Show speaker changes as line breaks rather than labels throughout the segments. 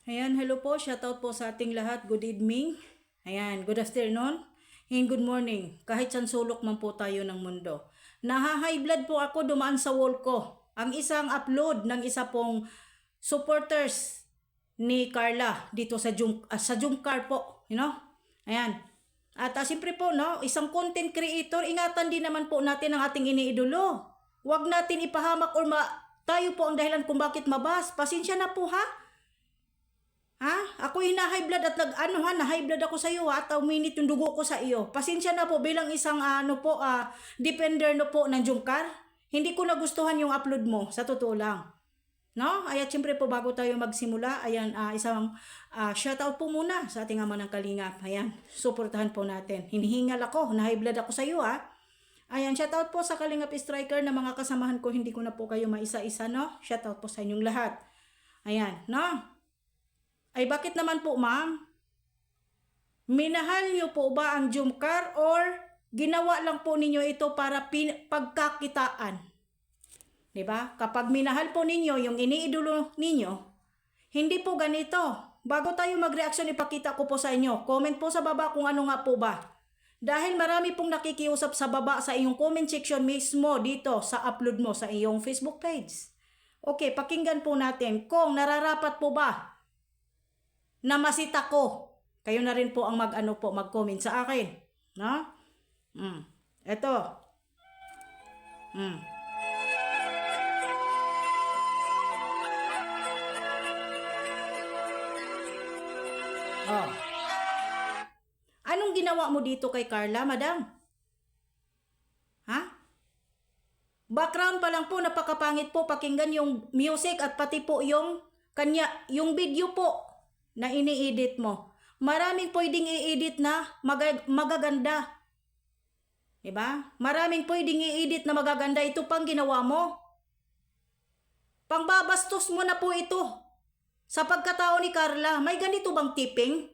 Ayan, hello po. Shoutout po sa ating lahat. Good evening. Ayan, good afternoon. And good morning. Kahit saan sulok man po tayo ng mundo. Naha-high blood po ako dumaan sa wall ko. Ang isang upload ng isa pong supporters ni Carla dito sa Jumcar po. Ayan. At siyempre po, no, isang content creator, ingatan din naman po natin ang ating iniidolo. Huwag natin ipahamak or tayo po ang dahilan kung bakit mabas. Pasensya na po ha. Ako high blood at na-high blood ako sa iyo at uminit yung dugo ko sa iyo. Pasensya na po bilang isang defender no po ng Jungkar. Hindi ko nagustuhan yung upload mo, sa totoo lang. No? Ay, siyempre po bago tayo magsimula, ayan, isang shoutout po muna sa ating ama ng Kalingap. Ayan, suportahan po natin. Hinihingal ako, na-high blood ako sa iyo Ayan, shoutout po sa Kalingap Striker na mga kasamahan ko, hindi ko na po kayo maisa-isa, no? Shoutout po sa inyong lahat. Ayan, no? Ay bakit naman po ma'am? Minahal niyo po ba ang Jumcar or ginawa lang po ninyo ito para pagkakitaan? Diba? Kapag minahal po ninyo yung iniidolo ninyo, hindi po ganito. Bago tayo mag-reaction, ipakita ko po sa inyo. Comment po sa baba kung ano nga po ba. Dahil marami pong nakikiusap sa baba sa iyong comment section mismo dito sa upload mo sa iyong Facebook page. Okay, pakinggan po natin kung nararapat po ba na masita ko. Kayo na rin po ang mag-comment sa akin. No? Ito. Oh. Anong ginawa mo dito kay Carla, madam? Background pa lang po, napakapangit po. Pakinggan yung music at pati po yung video po na ini-edit mo. Maraming pwedeng i-edit na magaganda. Diba? Maraming pwedeng i-edit na magaganda. Ito pang ginawa mo. Pangbabastos mo na po ito. Sa pagkatao ni Carla, may ganito bang tipping?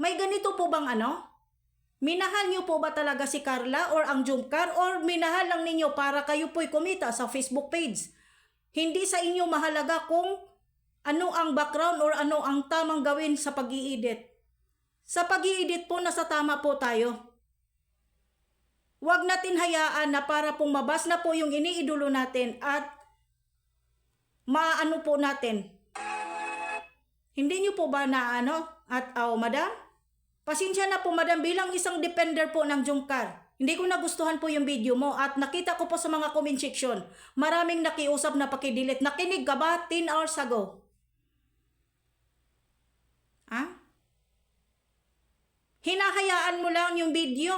May ganito po bang Minahal niyo po ba talaga si Carla or ang Jumcar or minahal lang ninyo para kayo po'y kumita sa Facebook page? Hindi sa inyo mahalaga kung ano ang background or ano ang tamang gawin sa pag-i-edit. Sa pag-i-edit po, nasa tama po tayo. Huwag natin hayaan na para pong mabas na po yung iniidolo natin at maano po natin. Hindi nyo po ba madam? Pasensya na po madam, bilang isang defender po ng Jumcar. Hindi ko nagustuhan po yung video mo at nakita ko po sa mga comment section. Maraming nakiusap na pakidelete. Nakinig ka ba 10 hours ago? Hinahayaan mo lang yung video.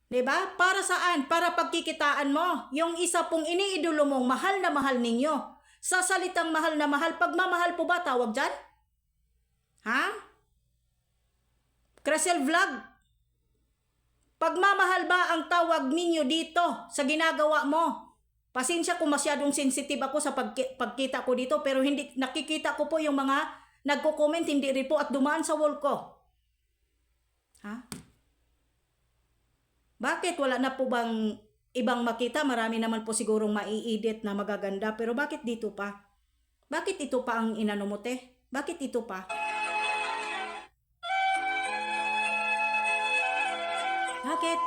Diba? Para saan? Para pagkikitaan mo. Yung isa pong iniidolo mong mahal na mahal ninyo. Sa salitang mahal na mahal, pagmamahal po ba tawag dyan? Crescel Vlog? Pagmamahal ba ang tawag ninyo dito sa ginagawa mo? Pasensya kung masyadong sensitive ako sa pagkita ko dito, pero hindi nakikita ko po yung mga nagko-comment, hindi rin po at dumaan sa wall ko. Bakit wala na po bang ibang makita? Marami naman po sigurong mai-edit na magaganda, pero bakit dito pa? Bakit ito pa ang inano mo, te? Bakit ito pa? Bakit?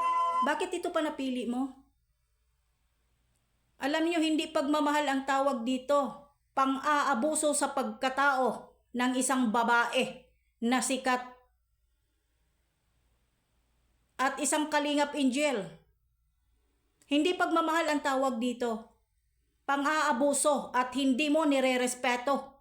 Bakit ito pa napili mo? Alam niyo, hindi pagmamahal ang tawag dito. Pang-aabuso sa pagkatao ng isang babae na sikat at isang kalingap angel. Hindi pagmamahal ang tawag dito. Pang-aabuso at hindi mo nire-respeto.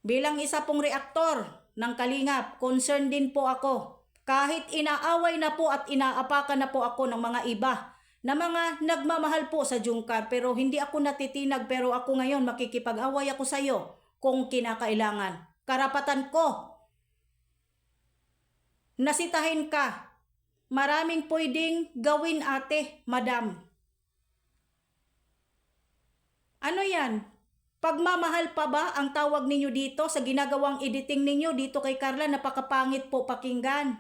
Bilang isa pong reaktor ng Kalingap, concerned din po ako. Kahit inaaway na po at inaapakan na po ako ng mga iba na mga nagmamahal po sa Jumcar, pero hindi ako natitinag, pero ako ngayon makikipag-away ako sa iyo kung kinakailangan. Karapatan ko. Nasitahin ka. Maraming pwedeng gawin, ate, madam. Ano yan? Pagmamahal pa ba ang tawag ninyo dito sa ginagawang editing ninyo dito kay Carla? Napakapangit po pakinggan.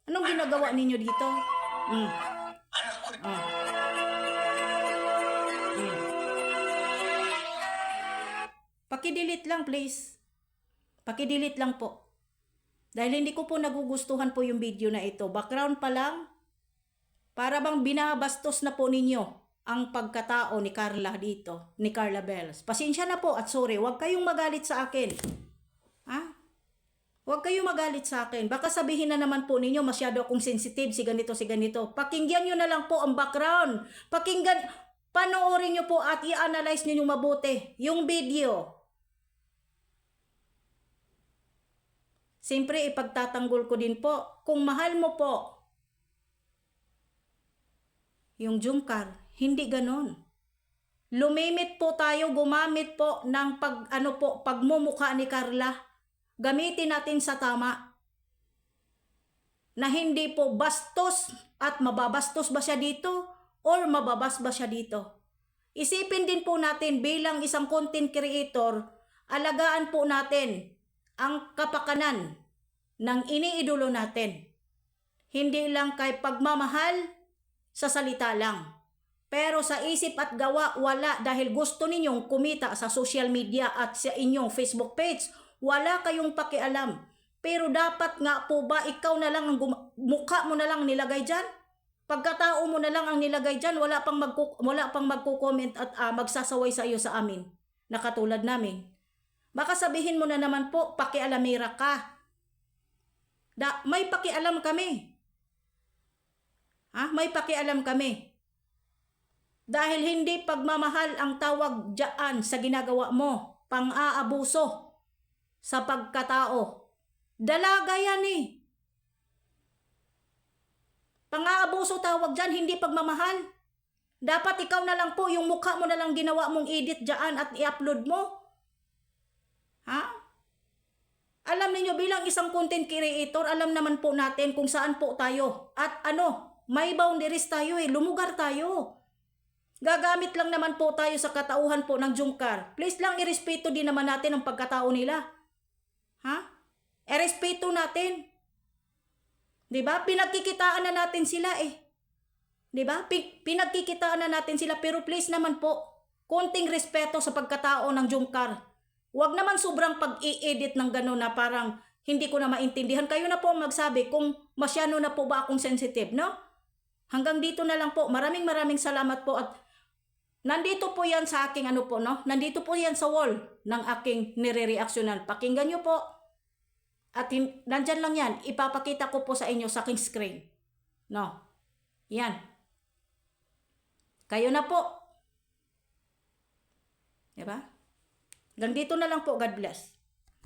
Anong ginagawa ninyo dito? Paki-delete lang please. Paki-delete lang po. Dahil hindi ko po nagugustuhan po yung video na ito. Background pa lang, para bang binabastos na po ninyo ang pagkatao ni Carla dito, ni Carla Bells. Pasensya na po at sorry, huwag kayong magalit sa akin. Ha? Huwag kayong magalit sa akin. Baka sabihin na naman po ninyo, masyado akong sensitive, si ganito, si ganito. Pakinggan nyo na lang po ang background. Panoorin nyo po at i-analyze nyo yung mabuti yung video. Siyempre, ipagtatanggol ko din po, kung mahal mo po yung Jungkar, hindi ganon. Lumimit po tayo, gumamit po ng pagmumukha ni Carla. Gamitin natin sa tama. Na hindi po bastos at mababastos ba siya dito or mababas ba siya dito. Isipin din po natin bilang isang content creator, alagaan po natin ang kapakanan ng iniidolo natin. Hindi lang kay pagmamahal sa salita lang. Pero sa isip at gawa, wala, dahil gusto ninyong kumita sa social media at sa inyong Facebook page. Wala kayong pakialam. Pero dapat nga po ba ikaw na lang ang mukha mo na lang nilagay dyan? Pagkatao mo na lang ang nilagay dyan, wala pang magko-comment at magsasaway sa iyo sa amin na katulad namin. Baka sabihin mo na naman po, pakialamira ka. May pakialam kami. May pakialam kami. Dahil hindi pagmamahal ang tawag dyan sa ginagawa mo, pang-aabuso sa pagkatao. Dalaga yan eh. Pang-aabuso tawag dyan, hindi pagmamahal. Dapat ikaw na lang po, yung mukha mo na lang ginawa mong edit dyan at i-upload mo. Alam niyo bilang isang content creator, alam naman po natin kung saan po tayo. At may boundaries tayo eh, lumugar tayo. Gagamit lang naman po tayo sa katauhan po ng Jungkar. Please lang irespeto din naman natin ang pagkatao nila. Irespeto natin. 'Di ba? Pinagkikitaan na natin sila eh. 'Di ba? Pinagkikitaan na natin sila, pero please naman po, konting respeto sa pagkatao ng Jungkar. Huwag naman sobrang pag-i-edit ng gano'n na parang hindi ko na maintindihan. Kayo na po magsabi kung masyado na po ba akong sensitive, no? Hanggang dito na lang po. Maraming salamat po at nandito po yan sa aking nandito po yan sa wall ng aking nire-reactionan. Pakinggan nyo po. At nandyan lang yan. Ipapakita ko po sa inyo sa aking screen. No. Yan. Kayo na po. Diba? Hanggang dito na lang po. God bless.